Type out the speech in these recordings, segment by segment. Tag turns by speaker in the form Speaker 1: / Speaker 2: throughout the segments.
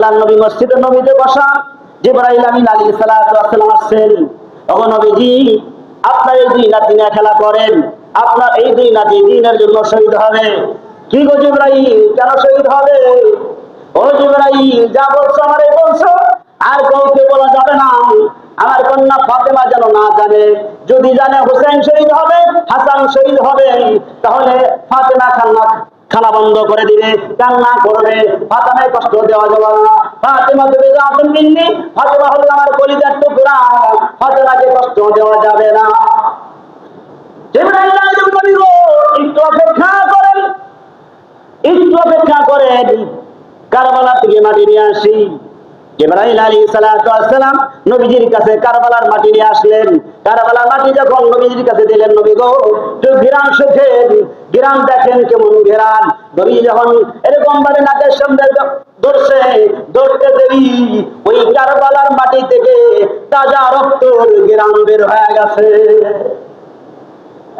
Speaker 1: আল্লাহর নবী মসজিদে নবীতে বসা, জিবরাইল আমিন আলাইহিস সালাতু ওয়াস সালাম আসছেন। ওগো নবীজি, আপনার এই দুই নাতি নিয়ে খেলা করেন, আপনার এই দুই নাতি দ্বীনের জন্য শহীদ হবে। কি গো জিবরাইল, কেন শহীদ হবে? ও জিবরাইল, যা বলছো আমারে বলছো, আর কাউকে বলা যাবে না। আমার কন্যা ফাতেমা যেন না জানে, যদি জানে হোসেন শহীদ হবে, হাসান শহীদ হবে, তাহলে ফাতেমা খানা বন্ধ করে দিবে, কান্না করবে, ফাতেমায় কষ্ট দেওয়া যাবে না। ফাতেমা দেবে জাতুন মিন্নি, ফাতেমা হলো আমার কলিজার টুকরা, ফাতেমাকে কষ্ট দেওয়া যাবে না। জিবরাইল আলাইহিস সালাম একটু অপেক্ষা করেন, একটু অপেক্ষা করেন, কারবালা থেকে মাটি নিয়ে আসি। জিবরাইল আলাইহিস সালাতু ওয়াস সালাম নবীজির কাছে কারবালার মাটি নিয়ে আসলেন। কারবালার মাটি যখন নবীজির কাছে দিলেন, নবী গো একটু ঘিরান শেখেন, ঘিরান দেখেন কেমন ঘিরান। নবী যখন এরকম ভাবে নাকের সামনে ধরছে, ধরতে দেরি ওই কারবালার মাটি থেকে তাজা রক্তের ঘিরান বের হয়ে গেছে।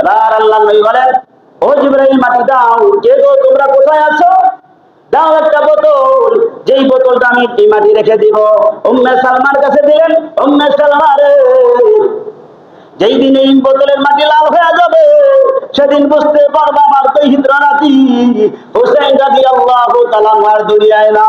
Speaker 1: এবার আল্লাহর নবী বলেন, ও জিবরাইল মাটি দাও। কে গো, তোমরা কোথায় আছো? দাও একটা বোতল, যেই বোতলটা আমি মাটি রেখে দিব। উম্মে সালমার কাছে দিলেন। উম্মে সালমা রে, যেই দিন এই বোতলের মাটি লাল হয়ে যাবে, সেদিন বুঝতে পারবা আমার তৌহিদ নাতি হুসাইন রাদিয়াল্লাহু তাআলা আর দুনিয়ায় না।